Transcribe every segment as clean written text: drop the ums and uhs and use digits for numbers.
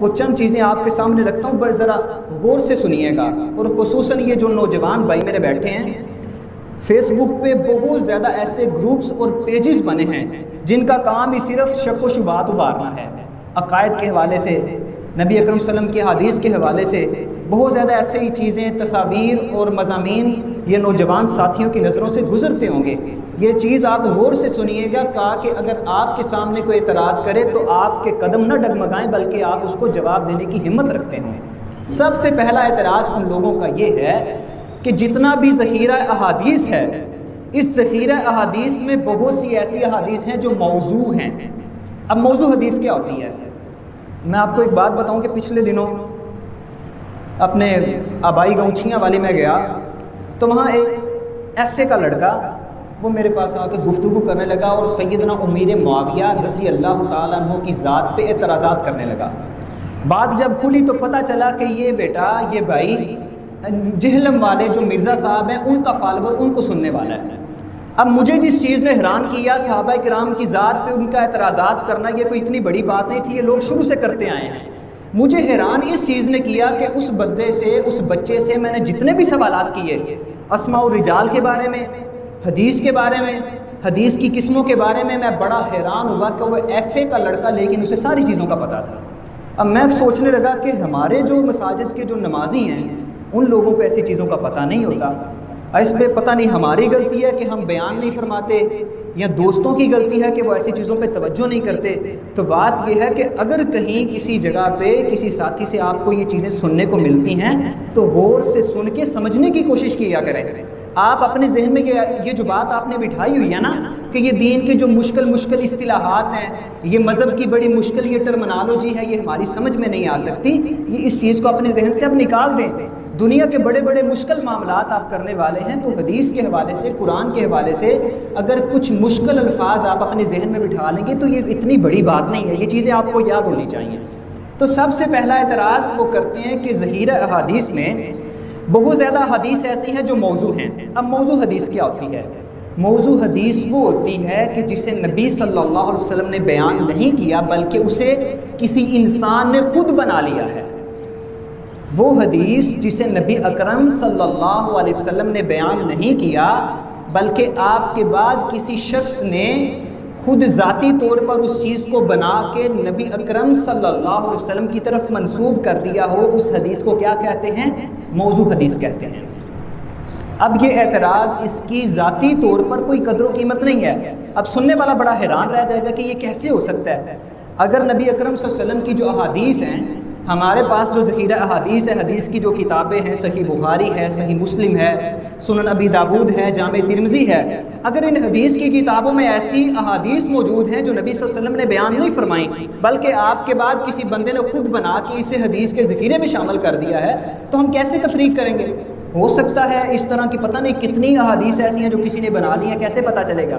وہ چند چیزیں آپ کے سامنے رکھتا ہوں، بس ذرا غور سے سنیے گا۔ اور خصوصاً یہ جو نوجوان بھائی میرے بیٹھے ہیں، فیس بک پہ بہت زیادہ ایسے گروپس اور پیجز بنے ہیں جن کا کام ہی صرف شک و شبہات ابھارنا ہے، عقائد کے حوالے سے، نبی اکرم صلی اللہ علیہ وسلم کے حدیث کے حوالے سے بہت زیادہ ایسے ہی چیزیں، تصاویر اور مضامین یہ نوجوان ساتھیوں کی نظروں سے گزرتے ہوں گے۔ یہ چیز آپ غور سے سنیے گا کہ اگر آپ کے سامنے کوئی اعتراض کرے تو آپ کے قدم نہ ڈگمگائیں بلکہ آپ اس کو جواب دینے کی ہمت رکھتے ہوں۔ سب سے پہلا اعتراض ان لوگوں کا یہ ہے کہ جتنا بھی ذخیرہ احادیث ہے، اس ذخیرہ احادیث میں بہت سی ایسی احادیث ہیں جو موضوع ہیں۔ اب موضوع حدیث کیا ہوتی ہے؟ میں آپ کو ایک بات بتاؤں کہ پچھلے دنوں اپنے آبائی گاؤں چھیاں والی میں گیا تو وہاں ایک ایف اے کا لڑکا وہ میرے پاس آ کے گفتگو کرنے لگا اور سیدنا امیر معاویہ رضی اللہ تعالیٰ عنہ کی ذات پہ اعتراضات کرنے لگا۔ بات جب کھلی تو پتہ چلا کہ یہ بیٹا، یہ بھائی جہلم والے جو مرزا صاحب ہیں ان کا فالوور، ان کو سننے والا ہے۔ اب مجھے جس چیز نے حیران کیا، صحابہ کرام کی ذات پہ ان کا اعتراضات کرنا یہ کوئی اتنی بڑی بات نہیں تھی، یہ لوگ شروع سے کرتے آئے ہیں۔ مجھے حیران اس چیز نے کیا کہ اس بندے سے، اس بچے سے میں نے جتنے بھی سوالات کیے، اسماء الرجال کے بارے میں، حدیث کے بارے میں، حدیث کی قسموں کے بارے میں بڑا حیران ہوا کہ وہ ایف اے کا لڑکا لیکن اسے ساری چیزوں کا پتہ تھا۔ اب میں سوچنے لگا کہ ہمارے جو مساجد کے جو نمازی ہیں ان لوگوں کو ایسی چیزوں کا پتہ نہیں ہوتا۔ اس پہ پتہ نہیں ہماری غلطی ہے کہ ہم بیان نہیں فرماتے یا دوستوں کی غلطی ہے کہ وہ ایسی چیزوں پہ توجہ نہیں کرتے۔ تو بات یہ ہے کہ اگر کہیں کسی جگہ پہ کسی ساتھی سے آپ کو یہ چیزیں سننے کو ملتی ہیں تو غور سے سن کے سمجھنے کی کوشش کیا کریں۔ آپ اپنے ذہن میں یہ جو بات آپ نے بٹھائی ہوئی ہے نا کہ یہ دین کے جو مشکل اصطلاحات ہیں، یہ مذہب کی بڑی مشکل یہ ٹرمنالوجی ہے، یہ ہماری سمجھ میں نہیں آ سکتی، یہ اس چیز کو اپنے ذہن سے اب نکال دیں۔ دنیا کے بڑے مشکل معاملات آپ کرنے والے ہیں تو حدیث کے حوالے سے، قرآن کے حوالے سے اگر کچھ مشکل الفاظ آپ اپنے ذہن میں بٹھا لیں گے تو یہ اتنی بڑی بات نہیں ہے، یہ چیزیں آپ کو یاد ہونی چاہیے۔ تو سب سے پہلا اعتراض وہ کرتے ہیں کہ ذخیرہ احادیث میں بہت زیادہ حدیث ایسی ہیں جو موضوع ہیں۔ اب موضوع حدیث کیا ہوتی ہے؟ موضوع حدیث وہ ہوتی ہے کہ جسے نبی صلی اللہ علیہ وسلم نے بیان نہیں کیا بلکہ اسے کسی انسان نے خود بنا لیا ہے۔ وہ حدیث جسے نبی اکرم صلی اللہ علیہ وسلم نے بیان نہیں کیا بلکہ آپ کے بعد کسی شخص نے خود ذاتی طور پر اس چیز کو بنا کے نبی اکرم صلی اللہ علیہ وسلم کی طرف منسوب کر دیا ہو، اس حدیث کو کیا کہتے ہیں؟ موضوع حدیث کہتے ہیں۔ اب یہ اعتراض اس کی ذاتی طور پر کوئی قدر و قیمت نہیں ہے۔ اب سننے والا بڑا حیران رہ جائے گا کہ یہ کیسے ہو سکتا ہے؟ اگر نبی اکرم صلی اللہ علیہ وسلم کی جو احادیث ہیں، ہمارے پاس جو ذخیرہ احادیث ہے، حدیث کی جو کتابیں ہیں، صحیح بخاری ہے، صحیح مسلم ہے، سنن ابی داود ہے، جامع ترمذی ہے، اگر ان حدیث کی کتابوں میں ایسی احادیث موجود ہیں جو نبی صلی اللہ علیہ وسلم نے بیان نہیں فرمائیں بلکہ آپ کے بعد کسی بندے نے خود بنا کے اسے حدیث کے ذخیرے میں شامل کر دیا ہے، تو ہم کیسے تفریق کریں گے؟ ہو سکتا ہے اس طرح کی پتہ نہیں کتنی احادیث ایسی ہیں جو کسی نے بنا لی ہیں، کیسے پتہ چلے گا؟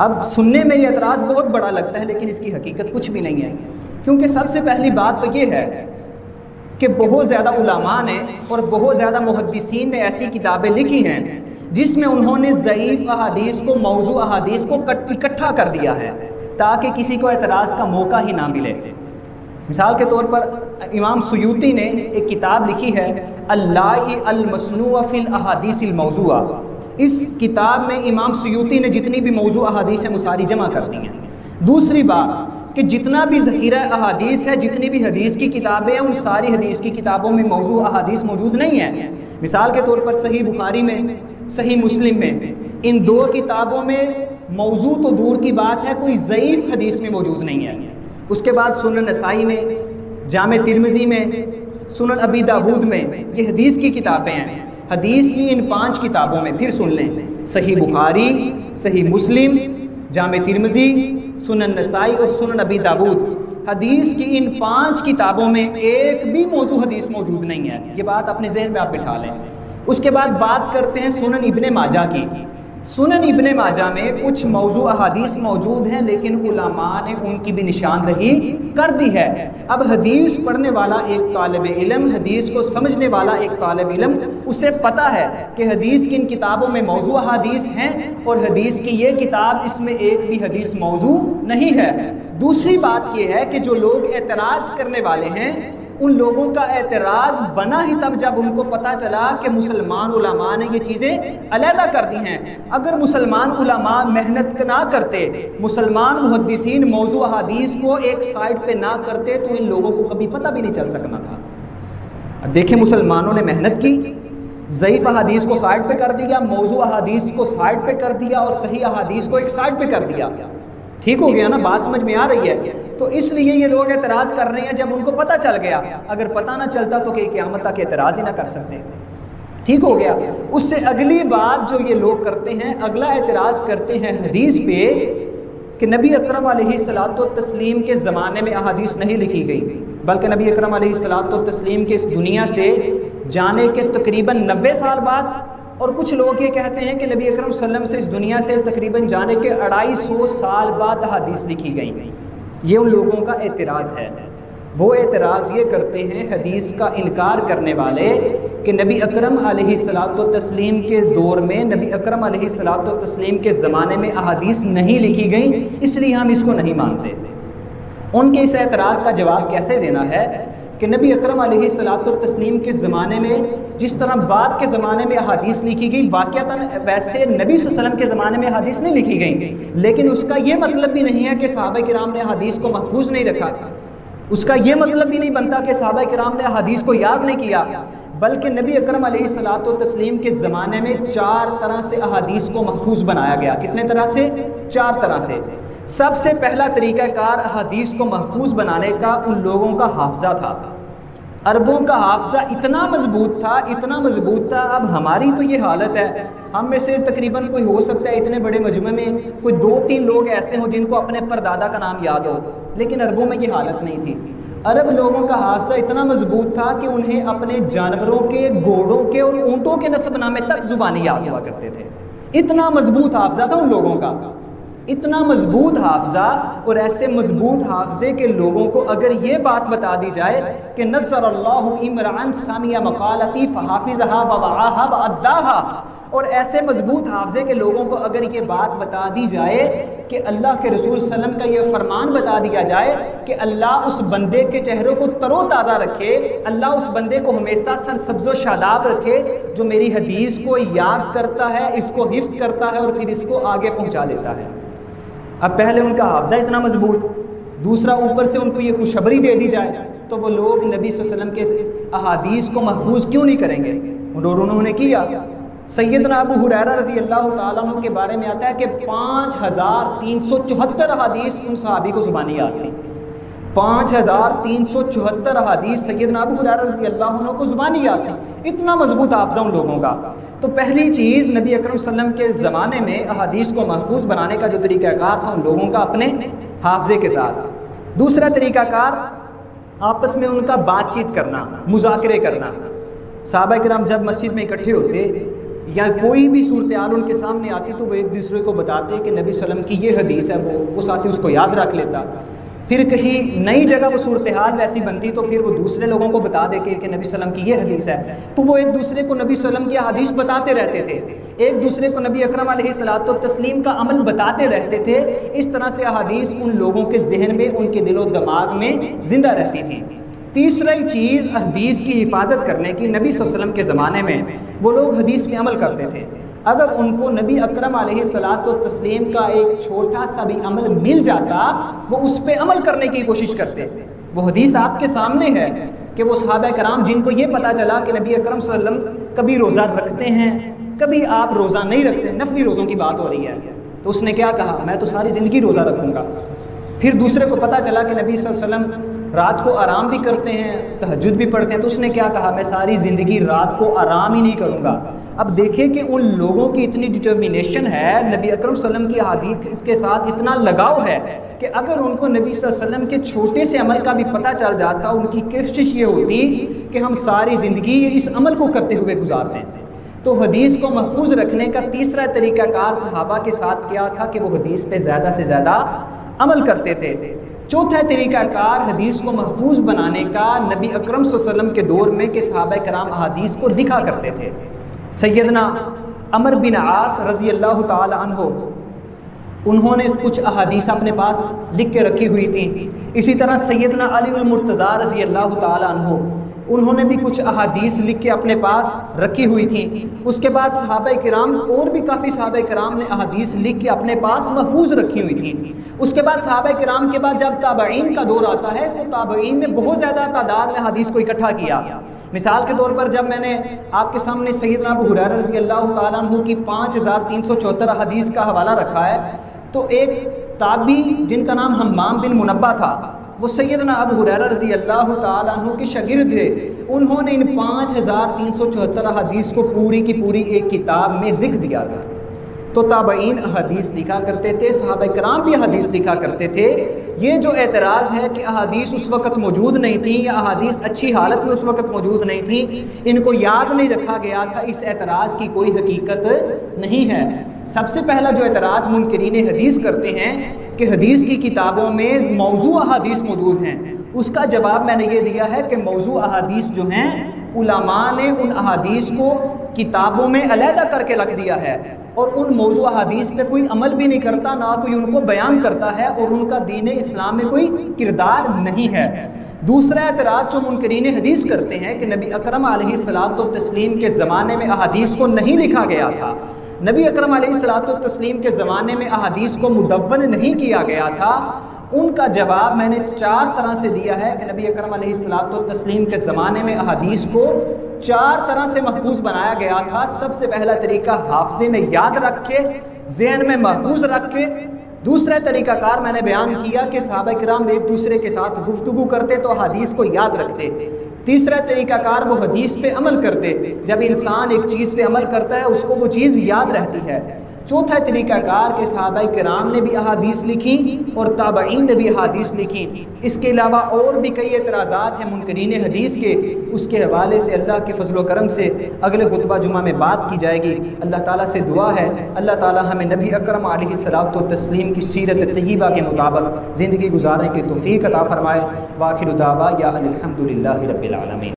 اب سننے میں یہ اعتراض بہت بڑا لگتا ہے لیکن اس کی حقیقت کچھ بھی نہیں ہے، کیونکہ سب سے پہلی بات تو یہ ہے کہ بہت زیادہ علماء نے اور بہت زیادہ محدثین نے ایسی کتابیں لکھی ہیں جس میں انہوں نے ضعیف احادیث کو، موضوع احادیث کو اکٹھا کر دیا ہے تاکہ کسی کو اعتراض کا موقع ہی نہ ملے۔ مثال کے طور پر امام سیوطی نے ایک کتاب لکھی ہے اللائع المصنوع فی الاحادیث الموضوعہ۔ اس کتاب میں امام سیوطی نے جتنی بھی موضوع احادیث ہیں وہ ساری جمع کر دی ہیں۔ دوسری بات کہ جتنا بھی ذخیرہ احادیث ہے، جتنی بھی حدیث کی کتابیں ہیں، ان ساری حدیث کی کتابوں میں موضوع احادیث موجود نہیں ہیں۔ مثال کے طور پر صحیح بخاری میں، صحیح مسلم میں، ان دو کتابوں میں موضوع تو دور کی بات ہے، کوئی ضعیف حدیث میں موجود نہیں ہے۔ اس کے بعد سنن نسائی میں، جامع ترمذی میں، سنن ابی داود میں، یہ حدیث کی کتابیں ہیں۔ حدیث کی ان 5 کتابوں میں پھر سن لیں، صحیح بخاری، صحیح مسلم، جامع ترمذی، سنن نسائی اور سنن ابی داود، حدیث کی ان 5 کتابوں میں ایک بھی موضوع حدیث موجود نہیں ہے۔ یہ بات اپنے ذہن میں آپ بٹھا لیں۔ اس کے بعد بات کرتے ہیں سنن ابن ماجہ کی۔ سنن ابن ماجہ میں کچھ موضوع احادیث موجود ہیں لیکن علماء نے ان کی بھی نشاندہی کر دی ہے۔ اب حدیث پڑھنے والا ایک طالب علم، حدیث کو سمجھنے والا ایک طالب علم، اسے پتہ ہے کہ حدیث کی ان کتابوں میں موضوع احادیث ہیں اور حدیث کی یہ کتاب، اس میں ایک بھی حدیث موضوع نہیں ہے۔ دوسری بات یہ ہے کہ جو لوگ اعتراض کرنے والے ہیں ان لوگوں کا اعتراض بنا ہی تب جب ان کو پتہ چلا کہ مسلمان علماء نے یہ چیزیں علیحدہ کر دی ہیں۔ اگر مسلمان علماء محنت نہ کرتے، مسلمان محدثین موضوع احادیث کو ایک سائڈ پہ نہ کرتے تو ان لوگوں کو کبھی پتہ بھی نہیں چل سکنا تھا۔ اب دیکھیں مسلمانوں نے محنت کی، ضعیف احادیث کو سائڈ پہ کر دیا، موضوع احادیث کو سائڈ پہ کر دیا اور صحیح احادیث کو ایک سائڈ پہ کر دیا۔ ٹھیک ہو گیا نا، بات سمجھ میں آ رہی ہے؟ تو اس لیے یہ لوگ اعتراض کر رہے ہیں جب ان کو پتہ چل گیا، اگر پتہ نہ چلتا تو کہ قیامت تک اعتراض ہی نہ کر سکتے۔ ٹھیک ہو گیا۔ اس سے اگلی بات جو یہ لوگ کرتے ہیں، اگلا اعتراض کرتے ہیں حدیث پہ کہ نبی اکرم علیہ الصلوۃ والتسلیم کے زمانے میں احادیث نہیں لکھی گئی، بلکہ نبی اکرم علیہ الصلوۃ والتسلیم کے اس دنیا سے جانے کے تقریباً 90 سال بعد، اور کچھ لوگ یہ کہتے ہیں کہ نبی اکرم صلی اللہ علیہ وسلم سے اس دنیا سے تقریباً جانے کے 250 سال بعد احادیث لکھی گئیں۔ یہ ان لوگوں کا اعتراض ہے۔ وہ اعتراض یہ کرتے ہیں حدیث کا انکار کرنے والے کہ نبی اکرم علیہ الصلوۃ والتسلیم کے دور میں، نبی اکرم علیہ الصلوۃ والتسلیم کے زمانے میں احادیث نہیں لکھی گئیں، اس لیے ہم اس کو نہیں مانتے۔ ان کے اس اعتراض کا جواب کیسے دینا ہے کہ نبی اکرم علیہ الصلوۃ والتسلیم کے زمانے میں جس طرح بعد کے زمانے میں احادیث لکھی گئی، واقعتاً ویسے نبی صلی اللہ علیہ وسلم کے زمانے میں احادیث نہیں لکھی گئی، لیکن اس کا یہ مطلب بھی نہیں ہے کہ صحابہ کرام نے احادیث کو محفوظ نہیں رکھا۔ اس کا یہ مطلب بھی نہیں بنتا کہ صحابہ کرام نے احادیث کو یاد نہیں کیا، بلکہ نبی اکرم علیہ الصلوۃ والتسلیم کے زمانے میں 4 طرح سے احادیث کو محفوظ بنایا گیا۔ کتنے طرح سے؟ 4 طرح سے۔ سب سے پہلا طریقہ کار احادیث کو محفوظ بنانے کا ان لوگوں کا حافظہ تھا۔ عربوں کا حافظہ اتنا مضبوط تھا، اتنا مضبوط تھا۔ اب ہماری تو یہ حالت ہے، ہم میں سے تقریباً کوئی ہو سکتا ہے اتنے بڑے مجمع میں کوئی 2-3 لوگ ایسے ہوں جن کو اپنے پردادا کا نام یاد ہو، لیکن عربوں میں یہ حالت نہیں تھی۔ عرب لوگوں کا حافظہ اتنا مضبوط تھا کہ انہیں اپنے جانوروں کے، گھوڑوں کے اور اونٹوں کے نسب نامے تک زبانی یاد ہوا کرتے تھے۔ اتنا مضبوط حافظہ تھا ان لوگوں کا، اتنا مضبوط حافظہ۔ اور ایسے مضبوط حافظے کے لوگوں کو اگر یہ بات بتا دی جائے کہ نصر اللہ امرأ سمع مقالتی فحافظها ووعاها واداها، اور ایسے مضبوط حافظے کے لوگوں کو اگر یہ بات بتا دی جائے کہ اللہ کے رسول صلی اللہ علیہ وسلم کا یہ فرمان بتا دیا جائے کہ اللہ اس بندے کے چہروں کو تر و تازہ رکھے، اللہ اس بندے کو ہمیشہ سرسبز و شاداب رکھے جو میری حدیث کو یاد کرتا ہے، اس کو حفظ کرتا ہے اور پھر اس کو آگے پہنچا دیتا ہے۔ اب پہلے ان کا حافظہ اتنا مضبوط، دوسرا اوپر سے ان کو یہ خوشخبری دے دی جائے تو وہ لوگ نبی صلی اللہ علیہ وسلم کے احادیث کو محفوظ کیوں نہیں کریں گے؟ اور انہوں نے کیا۔ سیدنا ابو ہریرہ رضی اللہ تعالیٰ عنہ کے بارے میں آتا ہے کہ 5374 احادیث ان صحابی کو زبانی یاد تھی۔ 5374 احادیث سیدنا ابو ہریرہ رضی اللہ عنہ کو زبانی یاد تھی۔ اتنا مضبوط حافظہ ان لوگوں کا۔ تو پہلی چیز نبی اکرم صلی اللہ علیہ وسلم کے زمانے میں احادیث کو محفوظ بنانے کا جو طریقہ کار تھا ان لوگوں کا اپنے حافظے کے ساتھ۔ دوسرا طریقہ کار آپس میں ان کا بات چیت کرنا، مذاکرے کرنا۔ صحابہ کرام جب مسجد میں اکٹھے ہوتے یا کوئی بھی صورتحال ان کے سامنے آتی تو وہ ایک دوسرے کو بتاتے کہ نبی صلی اللہ علیہ وسلم کی یہ حدیث ہے، وہ ساتھی اس کو یاد رکھ لیتا۔ پھر کہیں نئی جگہ وہ صورتحال ویسی بنتی تو پھر وہ دوسرے لوگوں کو بتا دے کہ نبی صلی اللہ علیہ وسلم کی یہ حدیث ہے، تو وہ ایک دوسرے کو نبی صلی اللہ علیہ وسلم کی حدیث بتاتے رہتے تھے، ایک دوسرے کو نبی اکرم علیہ الصلوۃ والتسلیم کا عمل بتاتے رہتے تھے۔ اس طرح سے احادیث ان لوگوں کے ذہن میں، ان کے دل و دماغ میں زندہ رہتی تھی۔ تیسری چیز حدیث کی حفاظت کرنے کی، نبی صلی اللہ علیہ وسلم کے زمانے میں وہ لوگ حدیث میں عمل کرتے تھے۔ اگر ان کو نبی اکرم علیہ الصلوۃ والتسلیم کا ایک چھوٹا سا بھی عمل مل جاتا وہ اس پہ عمل کرنے کی کوشش کرتے۔ وہ حدیث آپ کے سامنے ہے کہ وہ صحابہ کرام جن کو یہ پتہ چلا کہ نبی اکرم صلی اللہ علیہ وسلم کبھی روزہ رکھتے ہیں، کبھی آپ روزہ نہیں رکھتے، نفلی روزوں کی بات ہو رہی ہے، تو اس نے کیا کہا؟ میں تو ساری زندگی روزہ رکھوں گا۔ پھر دوسرے کو پتہ چلا کہ نبی صلی اللہ علیہ وسلم رات کو آرام بھی کرتے ہیں، تہجد بھی پڑھتے ہیں، تو اس نے کیا کہا؟ میں ساری زندگی رات کو آرام ہی نہیں کروں گا۔ اب دیکھیں کہ ان لوگوں کی اتنی ڈٹرمینیشن ہے، نبی اکرم صلی اللہ علیہ وسلم کی حدیث اس کے ساتھ اتنا لگاؤ ہے کہ اگر ان کو نبی صلی اللہ علیہ وسلم کے چھوٹے سے عمل کا بھی پتہ چل جاتا، ان کی کوشش یہ ہوتی کہ ہم ساری زندگی اس عمل کو کرتے ہوئے گزار دیں۔ تو حدیث کو محفوظ رکھنے کا تیسرا طریقہ کار صحابہ کے ساتھ کیا تھا کہ وہ حدیث پہ زیادہ سے زیادہ عمل کرتے تھے۔ چوتھا طریقہ کار حدیث کو محفوظ بنانے کا نبی اکرم صلی اللہ علیہ وسلم کے دور میں کہ صحابہ کرام احادیث کو لکھا کرتے تھے۔ سیدنا عمر بن عاص رضی اللہ تعالی عنہ انہوں نے کچھ احادیث اپنے پاس لکھ کے رکھی ہوئی تھیں۔ اسی طرح سیدنا علی المرتضیٰ رضی اللہ تعالیٰ عنہ، انہوں نے بھی کچھ احادیث لکھ کے اپنے پاس رکھی ہوئی تھیں۔ اس کے بعد صحابہ کرام، اور بھی کافی صحابہ کرام نے احادیث لکھ کے اپنے پاس محفوظ رکھی ہوئی تھیں۔ اس کے بعد صحابہ کرام کے بعد جب تابعین کا دور آتا ہے تو تابعین نے بہت زیادہ تعداد میں حدیث کو اکٹھا کیا۔ مثال کے طور پر جب میں نے آپ کے سامنے سیدنا ابو ہریرہ رضی اللہ تعالیٰ عنہ کی 5374 حدیث کا حوالہ رکھا ہے، تو ایک تابعی جن کا نام حمام بن منبہ تھا، وہ سیدنا ابو ہریرہ رضی اللہ تعالیٰ عنہ کے شاگرد تھے۔ انہوں نے ان 5374 حدیث کو پوری کی پوری ایک کتاب میں لکھ دیا تھا۔ تو تابعین احادیث لکھا کرتے تھے، صحابہ کرام بھی احادیث لکھا کرتے تھے۔ یہ جو اعتراض ہے کہ احادیث اس وقت موجود نہیں تھیں یا احادیث اچھی حالت میں اس وقت موجود نہیں تھیں، ان کو یاد نہیں رکھا گیا تھا، اس اعتراض کی کوئی حقیقت نہیں ہے۔ سب سے پہلا جو اعتراض منکرین حدیث کرتے ہیں کہ حدیث کی کتابوں میں موضوع احادیث موجود ہیں، اس کا جواب میں نے یہ دیا ہے کہ موضوع احادیث جو ہیں، علماء نے ان احادیث کو کتابوں میں علیحدہ کر کے رکھ دیا ہے، اور ان موضوع حدیث پہ کوئی عمل بھی نہیں کرتا، نہ کوئی ان کو بیان کرتا ہے، اور ان کا دین اسلام میں کوئی کردار نہیں ہے۔ دوسرا اعتراض جو منکرین حدیث کرتے ہیں کہ نبی اکرم علیہ الصلوۃ والتسلیم کے زمانے میں احادیث کو نہیں لکھا گیا تھا، نبی اکرم علیہ الصلوۃ والتسلیم کے زمانے میں احادیث کو مدون نہیں کیا گیا تھا۔ ان کا جواب میں نے 4 طرح سے دیا ہے کہ نبی اکرم علیہ الصلوۃ والتسلیم کے زمانے میں احادیث کو 4 طرح سے محفوظ بنایا گیا تھا۔ سب سے پہلا طریقہ حافظے میں یاد رکھ کے، ذہن میں محفوظ رکھ کے۔ دوسرا طریقہ کار میں نے بیان کیا کہ صحابہ کرام ایک دوسرے کے ساتھ گفتگو کرتے تو حدیث کو یاد رکھتے۔ تیسرا طریقہ کار وہ حدیث پہ عمل کرتے، جب انسان ایک چیز پہ عمل کرتا ہے اس کو وہ چیز یاد رہتی ہے۔ چوتھا طریقہ کار کہ صحابہ کرام نے بھی احادیث لکھی اور تابعین نے بھی احادیث لکھی۔ اس کے علاوہ اور بھی کئی اعتراضات ہیں منکرین حدیث کے، اس کے حوالے سے اللہ کے فضل و کرم سے اگلے خطبہ جمعہ میں بات کی جائے گی۔ اللہ تعالیٰ سے دعا ہے اللہ تعالیٰ ہمیں نبی اکرم علیہ الصلوۃ والتسلیم کی سیرت طیبہ کے مطابق زندگی گزارنے کی توفیق عطا فرمائے۔ وآخر دعوانا ان الحمد للہ رب العالمین۔